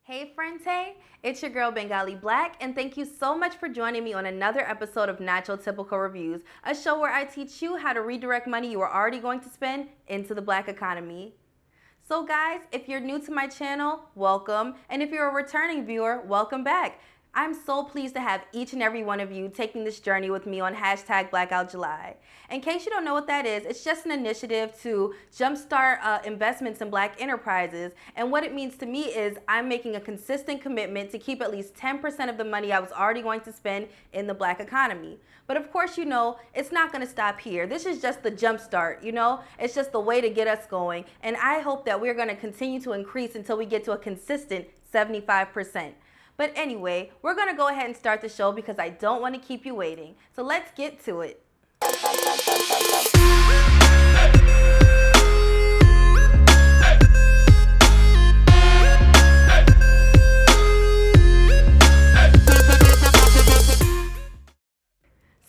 Hey friends, hey, it's your girl Bengali Black, and thank you so much for joining me on another episode of Natural Typical Reviews, a show where I teach you how to redirect money you are already going to spend into the black economy. So guys, if you're new to my channel, welcome, and if you're a returning viewer, welcome back. I'm so pleased to have each and every one of you taking this journey with me on hashtag Blackout July. In case you don't know what that is, it's just an initiative to jumpstart investments in black enterprises. And what it means to me is I'm making a consistent commitment to keep at least 10% of the money I was already going to spend in the black economy. But of course, you know, it's not going to stop here. This is just the jumpstart, you know? It's just the way to get us going. And I hope that we're going to continue to increase until we get to a consistent 75%. But anyway, we're going to go ahead and start the show because I don't want to keep you waiting. So let's get to it.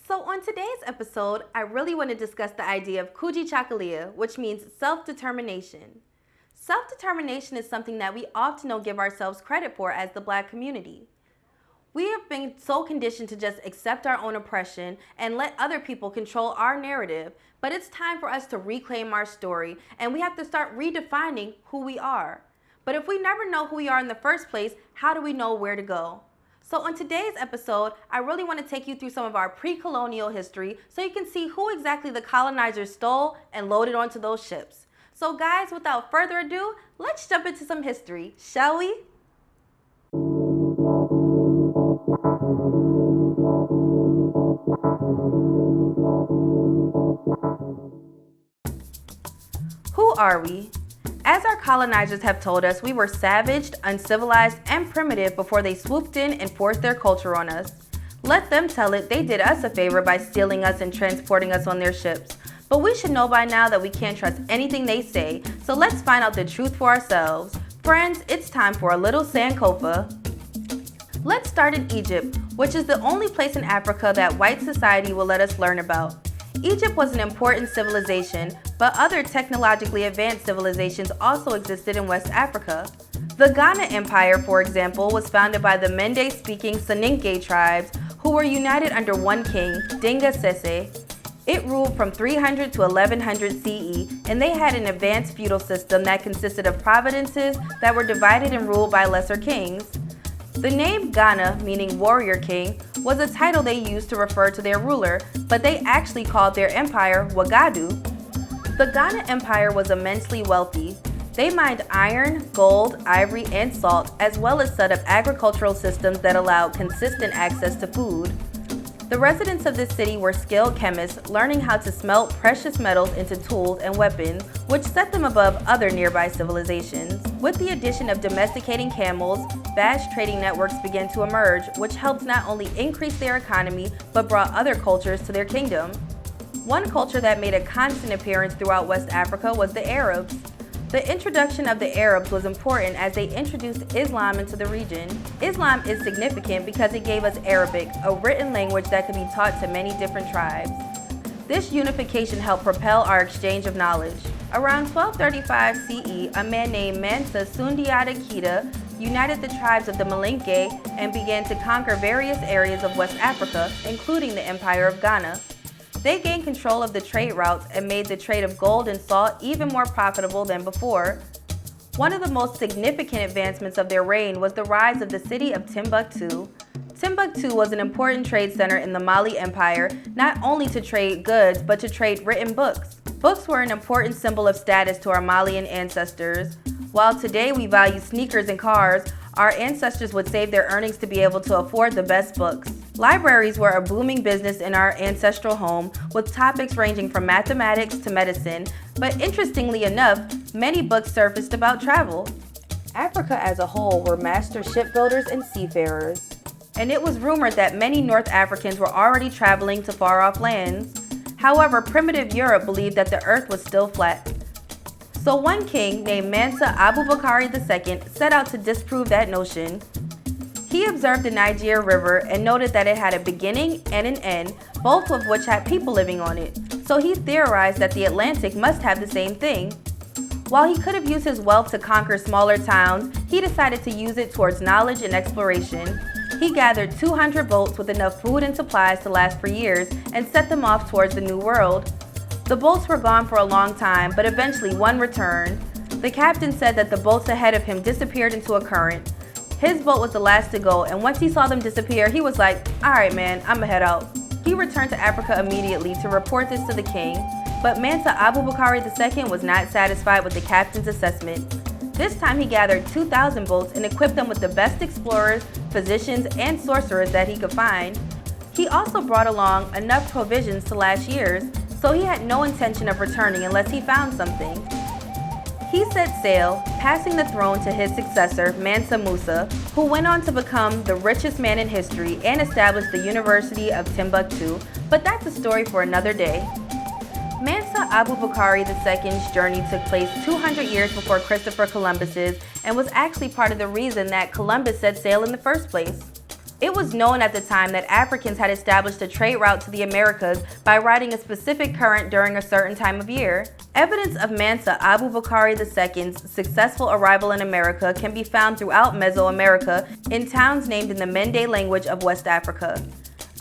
So on today's episode, I really want to discuss the idea of Kujichagulia, which means self-determination. Self-determination is something that we often don't give ourselves credit for as the black community. We have been so conditioned to just accept our own oppression and let other people control our narrative, but it's time for us to reclaim our story, and we have to start redefining who we are. But if we never know who we are in the first place, how do we know where to go? So on today's episode, I really want to take you through some of our pre-colonial history so you can see who exactly the colonizers stole and loaded onto those ships. So guys, without further ado, let's jump into some history, shall we? Who are we? As our colonizers have told us, we were savaged, uncivilized, and primitive before they swooped in and forced their culture on us. Let them tell it, they did us a favor by stealing us and transporting us on their ships. But we should know by now that we can't trust anything they say, so let's find out the truth for ourselves. Friends, it's time for a little Sankofa. Let's start in Egypt, which is the only place in Africa that white society will let us learn about. Egypt was an important civilization, but other technologically advanced civilizations also existed in West Africa. The Ghana Empire, for example, was founded by the Mende-speaking Soninke tribes who were united under one king, Dinga Sese. It ruled from 300 to 1100 CE, and they had an advanced feudal system that consisted of provinces that were divided and ruled by lesser kings. The name Ghana, meaning warrior king, was a title they used to refer to their ruler, but they actually called their empire Wagadu. The Ghana Empire was immensely wealthy. They mined iron, gold, ivory, and salt, as well as set up agricultural systems that allowed consistent access to food. The residents of this city were skilled chemists, learning how to smelt precious metals into tools and weapons, which set them above other nearby civilizations. With the addition of domesticating camels, vast trading networks began to emerge, which helped not only increase their economy, but brought other cultures to their kingdom. One culture that made a constant appearance throughout West Africa was the Arabs. The introduction of the Arabs was important as they introduced Islam into the region. Islam is significant because it gave us Arabic, a written language that could be taught to many different tribes. This unification helped propel our exchange of knowledge. Around 1235 CE, a man named Mansa Sundiata Keita united the tribes of the Malinke and began to conquer various areas of West Africa, including the Empire of Ghana. They gained control of the trade routes and made the trade of gold and salt even more profitable than before. One of the most significant advancements of their reign was the rise of the city of Timbuktu. Timbuktu was an important trade center in the Mali Empire, not only to trade goods, but to trade written books. Books were an important symbol of status to our Malian ancestors. While today we value sneakers and cars, our ancestors would save their earnings to be able to afford the best books. Libraries were a booming business in our ancestral home, with topics ranging from mathematics to medicine, but interestingly enough, many books surfaced about travel. Africa as a whole were master shipbuilders and seafarers, and it was rumored that many North Africans were already traveling to far-off lands. However, primitive Europe believed that the earth was still flat. So one king named Mansa Abubakari II set out to disprove that notion. He observed the Niger River and noted that it had a beginning and an end, both of which had people living on it. So he theorized that the Atlantic must have the same thing. While he could have used his wealth to conquer smaller towns, he decided to use it towards knowledge and exploration. He gathered 200 boats with enough food and supplies to last for years and set them off towards the New World. The boats were gone for a long time, but eventually one returned. The captain said that the boats ahead of him disappeared into a current. His boat was the last to go, and once he saw them disappear, he was like, "Alright man, I'ma head out." He returned to Africa immediately to report this to the king, but Mansa Abubakari II was not satisfied with the captain's assessment. This time he gathered 2,000 boats and equipped them with the best explorers, physicians, and sorcerers that he could find. He also brought along enough provisions to last years, so he had no intention of returning unless he found something. He set sail, passing the throne to his successor, Mansa Musa, who went on to become the richest man in history and established the University of Timbuktu, but that's a story for another day. Mansa Abubakari II's journey took place 200 years before Christopher Columbus's and was actually part of the reason that Columbus set sail in the first place. It was known at the time that Africans had established a trade route to the Americas by riding a specific current during a certain time of year. Evidence of Mansa Abubakari II's successful arrival in America can be found throughout Mesoamerica in towns named in the Mende language of West Africa.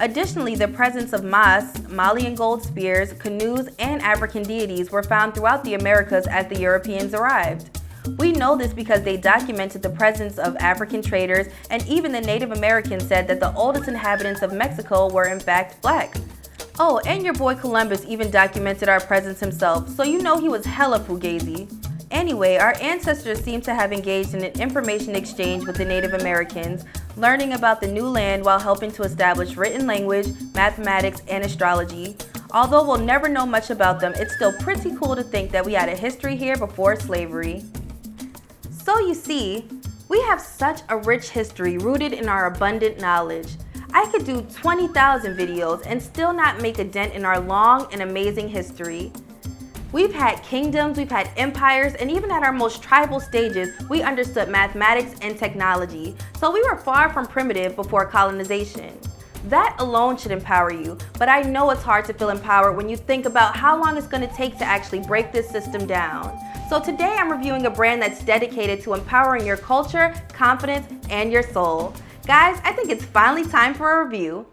Additionally, the presence of mas, Malian gold spears, canoes, and African deities were found throughout the Americas as the Europeans arrived. We know this because they documented the presence of African traders, and even the Native Americans said that the oldest inhabitants of Mexico were in fact black. Oh, and your boy Columbus even documented our presence himself, so you know he was hella fugazi. Anyway, our ancestors seem to have engaged in an information exchange with the Native Americans, learning about the new land while helping to establish written language, mathematics, and astrology. Although we'll never know much about them, it's still pretty cool to think that we had a history here before slavery. So you see, we have such a rich history rooted in our abundant knowledge. I could do 20,000 videos and still not make a dent in our long and amazing history. We've had kingdoms, we've had empires, and even at our most tribal stages, we understood mathematics and technology. So we were far from primitive before colonization. That alone should empower you, but I know it's hard to feel empowered when you think about how long it's going to take to actually break this system down. So today I'm reviewing a brand that's dedicated to empowering your culture, confidence, and your soul. Guys, I think it's finally time for a review.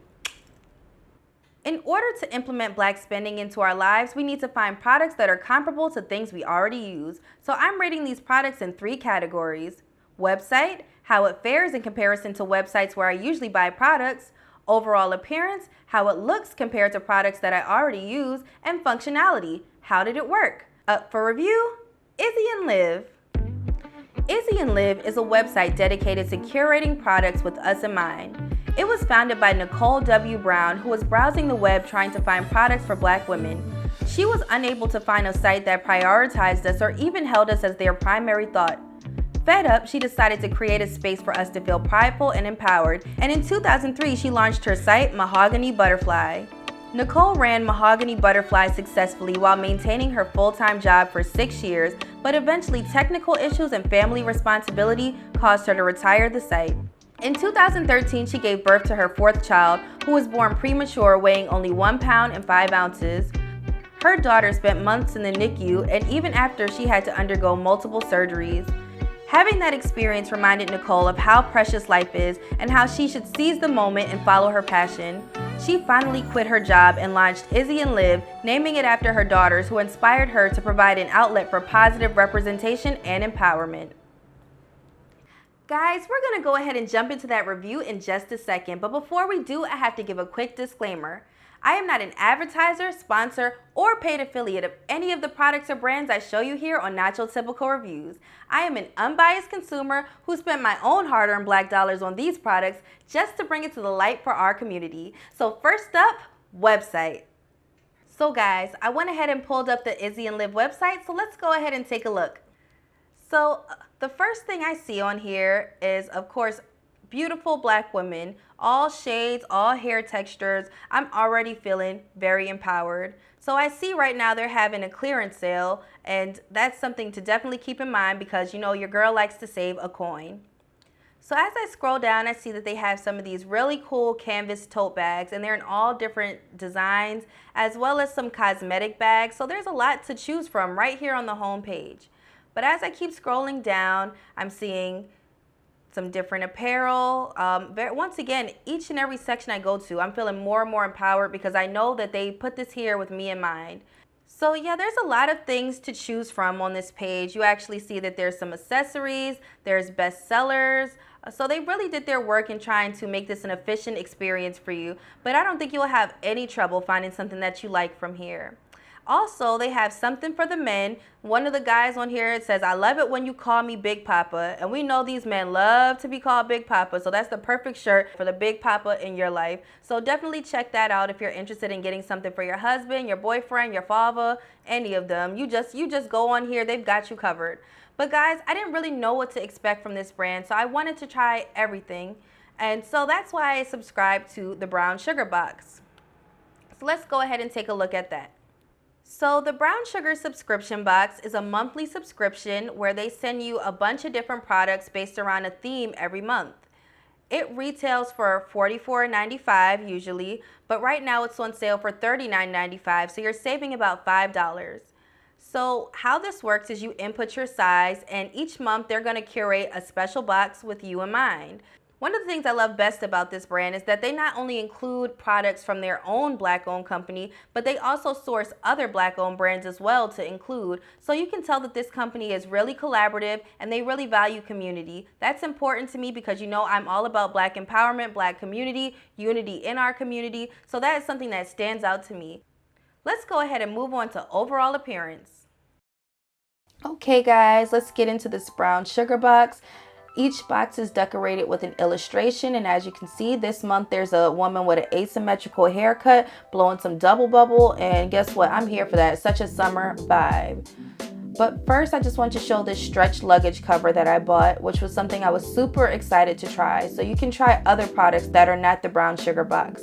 In order to implement black spending into our lives, we need to find products that are comparable to things we already use. So I'm rating these products in 3 categories: website, how it fares in comparison to websites where I usually buy products; overall appearance, how it looks compared to products that I already use; and functionality, how did it work? Up for review, Izzy and Live. Izzy and Live is a website dedicated to curating products with us in mind. It was founded by Nicole W. Brown, who was browsing the web trying to find products for black women. She was unable to find a site that prioritized us or even held us as their primary thought. Fed up, she decided to create a space for us to feel prideful and empowered, and in 2003 she launched her site, Mahogany Butterfly. Nicole ran Mahogany Butterfly successfully while maintaining her full-time job for 6 years, but eventually technical issues and family responsibility caused her to retire the site. In 2013, she gave birth to her 4th child, who was born premature, weighing only 1 pound and 5 ounces. Her daughter spent months in the NICU, and even after, she had to undergo multiple surgeries. Having that experience reminded Nicole of how precious life is and how she should seize the moment and follow her passion. She finally quit her job and launched Izzy and Live, naming it after her daughters, who inspired her to provide an outlet for positive representation and empowerment. Guys, we're going to go ahead and jump into that review in just a second, but before we do, I have to give a quick disclaimer. I am not an advertiser, sponsor, or paid affiliate of any of the products or brands I show you here on Not Your Typical Reviews. I am an unbiased consumer who spent my own hard-earned black dollars on these products just to bring it to the light for our community. So first up, website. So guys, I went ahead and pulled up the Izzy and Live website, so let's go ahead and take a look. So the first thing I see on here is, of course, beautiful black women, all shades, all hair textures. I'm already feeling very empowered. So I see right now they're having a clearance sale, and that's something to definitely keep in mind because, you know, your girl likes to save a coin. So as I scroll down, I see that they have some of these really cool canvas tote bags, and they're in all different designs, as well as some cosmetic bags. So there's a lot to choose from right here on the home page. But as I keep scrolling down, I'm seeing some different apparel. Once again, each and every section I go to, I'm feeling more and more empowered because I know that they put this here with me in mind. So yeah, there's a lot of things to choose from on this page. You actually see that there's some accessories, there's bestsellers. So they really did their work in trying to make this an efficient experience for you. But I don't think you'll have any trouble finding something that you like from here. Also, they have something for the men. One of the guys on here, it says, "I love it when you call me Big Papa." And we know these men love to be called Big Papa. So that's the perfect shirt for the Big Papa in your life. So definitely check that out if you're interested in getting something for your husband, your boyfriend, your father, any of them. You just go on here. They've got you covered. But guys, I didn't really know what to expect from this brand. So I wanted to try everything. And so that's why I subscribed to the Brown Sugar box. So let's go ahead and take a look at that. So the Brown Sugar subscription box is a monthly subscription where they send you a bunch of different products based around a theme every month. It retails for $44.95 usually, but right now it's on sale for $39.95, so you're saving about $5. So how this works is you input your size, and each month they're going to curate a special box with you in mind. One of the things I love best about this brand is that they not only include products from their own Black-owned company, but they also source other Black-owned brands as well to include. So you can tell that this company is really collaborative and they really value community. That's important to me because you know I'm all about Black empowerment, Black community, unity in our community. So that is something that stands out to me. Let's go ahead and move on to overall appearance. Okay guys, let's get into this Brown Sugar box. Each box is decorated with an illustration, and as you can see, this month there's a woman with an asymmetrical haircut blowing some double bubble, and guess what? I'm here for that. It's such a summer vibe. But first, I just want to show this stretch luggage cover that I bought, which was something I was super excited to try. So you can try other products that are not the Brown Sugar box.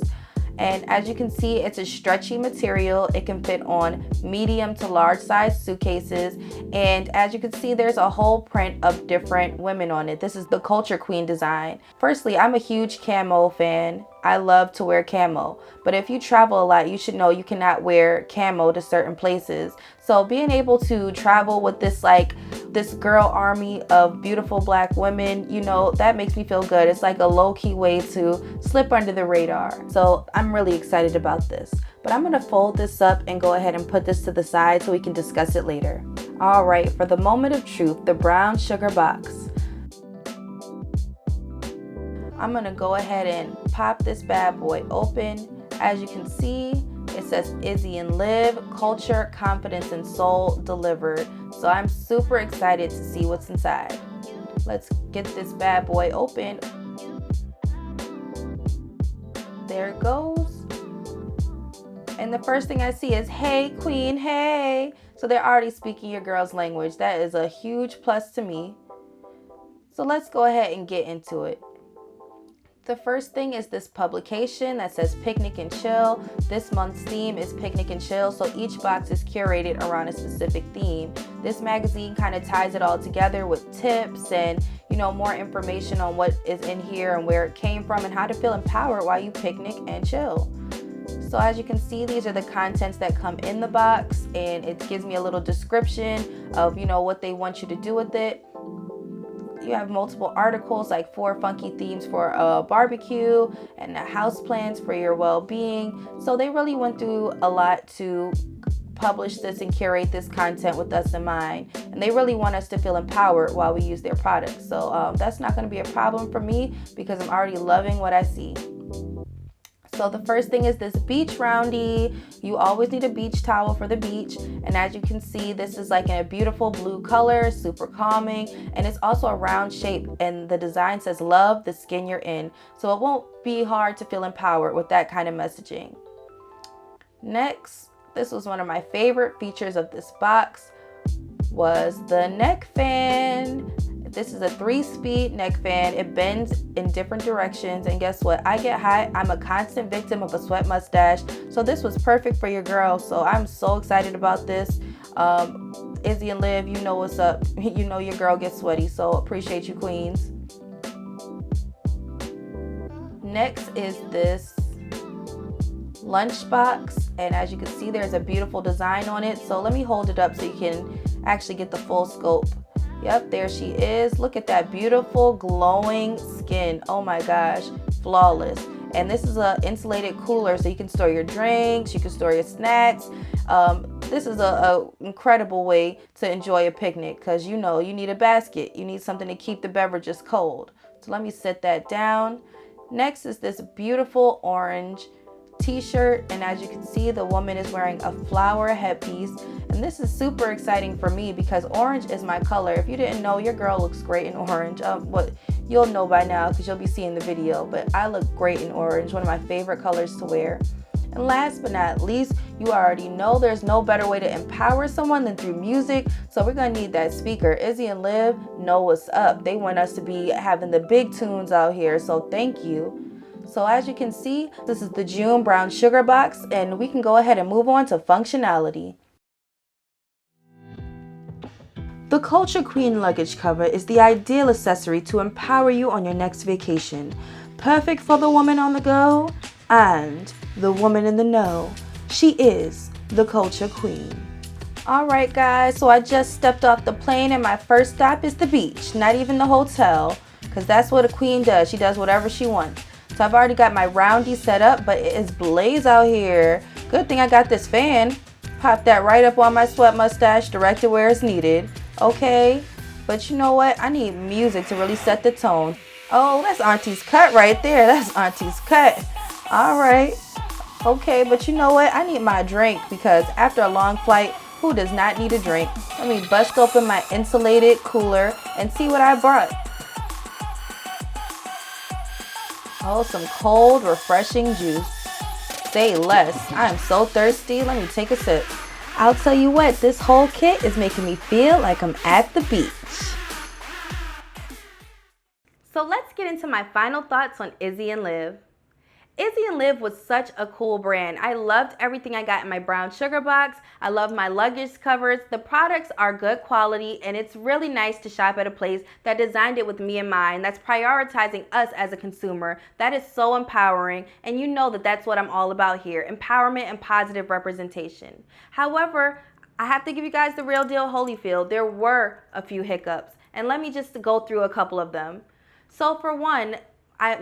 And as you can see, it's a stretchy material. It can fit on medium to large size suitcases. And as you can see, there's a whole print of different women on it. This is the Culture Queen design. Firstly, I'm a huge camo fan. I love to wear camo, but if you travel a lot, you should know you cannot wear camo to certain places. So being able to travel with this girl army of beautiful Black women, you know, that makes me feel good. It's like a low-key way to slip under the radar. So I'm really excited about this. But I'm gonna fold this up and go ahead and put this to the side so we can discuss it later. All right, for the moment of truth, the Brown Sugar box. I'm gonna go ahead and pop this bad boy open. As you can see, it says Izzy and Liv, culture, confidence, and soul delivered. So I'm super excited to see what's inside. Let's get this bad boy open. There it goes. And the first thing I see is, "Hey queen, hey." So they're already speaking your girl's language. That is a huge plus to me. So let's go ahead and get into it. The first thing is this publication that says Picnic and Chill. This month's theme is Picnic and Chill, so each box is curated around a specific theme. This magazine kind of ties it all together with tips and, you know, more information on what is in here and where it came from and how to feel empowered while you picnic and chill. So as you can see, these are the contents that come in the box, and it gives me a little description of, you know, what they want you to do with it. You have multiple articles like 4 funky themes for a barbecue and house plans for your well-being. So they really went through a lot to publish this and curate this content with us in mind. And they really want us to feel empowered while we use their products. So that's not going to be a problem for me because I'm already loving what I see. So the first thing is this beach roundie. You always need a beach towel for the beach. And as you can see, this is like in a beautiful blue color, super calming. And it's also a round shape. And the design says, "Love the skin you're in." So it won't be hard to feel empowered with that kind of messaging. Next, this was one of my favorite features of this box, was the neck fan. This is a 3-speed neck fan. It bends in different directions, and guess what? I get hot. I'm a constant victim of a sweat mustache, so this was perfect for your girl. So I'm so excited about this. Izzy and Liv, you know what's up. You know your girl gets sweaty, so appreciate you, queens. Next is this lunchbox, and as you can see, there's a beautiful design on it. So let me hold it up so you can actually get the full scope. Yep, there she is. Look at that beautiful glowing skin. Oh my gosh, flawless. And this is a insulated cooler, so you can store your drinks, you can store your snacks. This is a incredible way to enjoy a picnic, because you need a basket. You need something to keep the beverages cold. So let me set that down. Next is this beautiful orange t-shirt, and as you can see, the woman is wearing a flower headpiece, and this is super exciting for me because orange is my color. If you didn't know, your girl looks great in orange. You'll know by now because you'll be seeing the video, but I look great in orange, one of my favorite colors to wear. And last but not least, you already know there's no better way to empower someone than through music, so we're gonna need that speaker. Izzy and Liv know what's up. They want us to be having the big tunes out here, so thank you. So as you can see, this is the June brown sugar box, and we can go ahead and move on to functionality. The Culture Queen luggage cover is the ideal accessory to empower you on your next vacation. Perfect for the woman on the go and the woman in the know. She is the Culture Queen. Alright guys, so I just stepped off the plane and my first stop is the beach, not even the hotel, because that's what a queen does. She does whatever she wants. So I've already got my roundy set up, but it is blaze out here. Good thing I got this fan. Pop that right up on my sweat mustache, directed where it's needed. Okay, but you know what? I need music to really set the tone. Oh, that's Auntie's cut right there. That's Auntie's cut. All right. Okay, but you know what? I need my drink because after a long flight, who does not need a drink? Let me bust open my insulated cooler and see what I brought. Oh, some cold, refreshing juice. Say less. I am so thirsty. Let me take a sip. I'll tell you what, this whole kit is making me feel like I'm at the beach. So let's get into my final thoughts on Izzy and Liv. Izzy and Liv was such a cool brand. I loved everything I got in my brown sugar box. I love my luggage covers. The products are good quality, and it's really nice to shop at a place that designed it with me in mind, that's prioritizing us as a consumer. That is so empowering, and you know that that's what I'm all about here, empowerment and positive representation. However, I have to give you guys the real deal Holyfield. There were a few hiccups, and let me just go through a couple of them. So for one,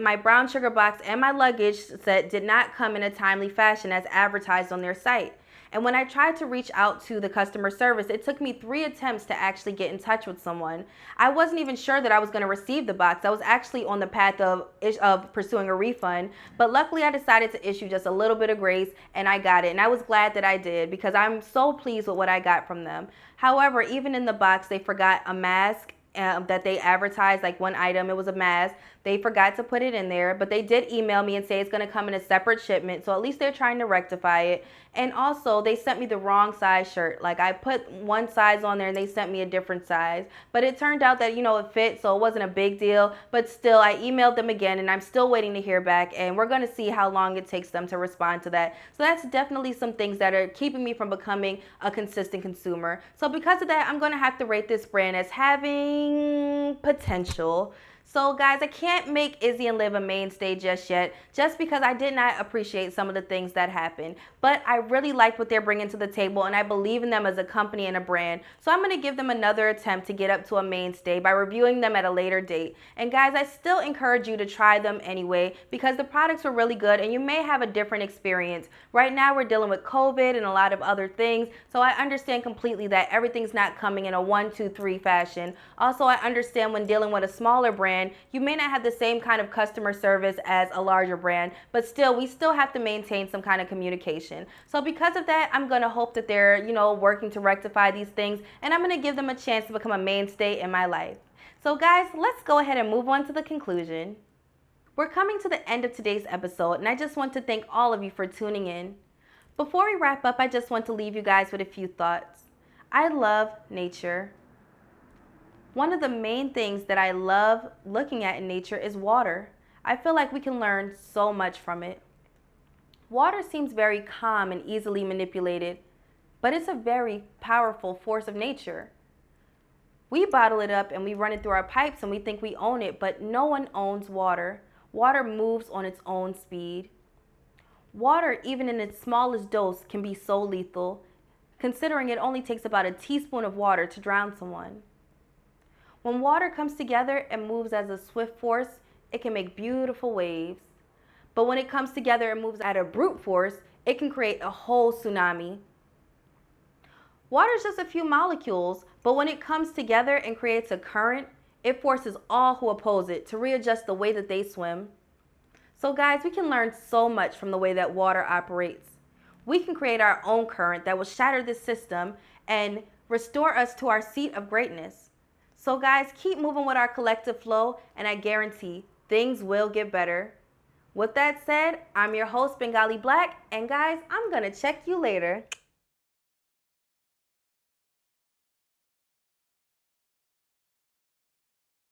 my brown sugar box and my luggage set did not come in a timely fashion as advertised on their site. And when I tried to reach out to the customer service, it took me 3 attempts to actually get in touch with someone. I wasn't even sure that I was going to receive the box. I was actually on the path of pursuing a refund, but luckily I decided to issue just a little bit of grace and I got it. And I was glad that I did because I'm so pleased with what I got from them. However, even in the box, they forgot a mask that they advertised, like one item, it was a mask. They forgot to put it in there, but they did email me and say it's going to come in a separate shipment, so at least they're trying to rectify it. And also, they sent me the wrong size shirt. Like, I put one size on there and they sent me a different size, but it turned out that, it fit, so it wasn't a big deal. But still, I emailed them again and I'm still waiting to hear back, and we're going to see how long it takes them to respond to that. So that's definitely some things that are keeping me from becoming a consistent consumer. So because of that, I'm going to have to rate this brand as having potential. So guys, I can't make Izzy and Liv a mainstay just yet, just because I did not appreciate some of the things that happened. But I really like what they're bringing to the table, and I believe in them as a company and a brand. So I'm going to give them another attempt to get up to a mainstay by reviewing them at a later date. And guys, I still encourage you to try them anyway, because the products are really good and you may have a different experience. Right now we're dealing with COVID and a lot of other things, so I understand completely that everything's not coming in a 1, 2, 3 fashion. Also, I understand when dealing with a smaller brand, you may not have the same kind of customer service as a larger brand, but still, we still have to maintain some kind of communication. So because of that, I'm going to hope that they're, working to rectify these things, and I'm going to give them a chance to become a mainstay in my life. So guys, let's go ahead and move on to the conclusion. We're coming to the end of today's episode, and I just want to thank all of you for tuning in. Before we wrap up, I just want to leave you guys with a few thoughts. I love nature. One of the main things that I love looking at in nature is water. I feel like we can learn so much from it. Water seems very calm and easily manipulated, but it's a very powerful force of nature. We bottle it up and we run it through our pipes and we think we own it, but no one owns water. Water moves on its own speed. Water, even in its smallest dose, can be so lethal. considering it only takes about a teaspoon of water to drown someone. When water comes together and moves as a swift force, it can make beautiful waves. But when it comes together and moves at a brute force, it can create a whole tsunami. Water is just a few molecules, but when it comes together and creates a current, it forces all who oppose it to readjust the way that they swim. So guys, we can learn so much from the way that water operates. We can create our own current that will shatter this system and restore us to our seat of greatness. So guys, keep moving with our collective flow, and I guarantee things will get better. With that said, I'm your host, Bengali Black, and guys, I'm gonna check you later.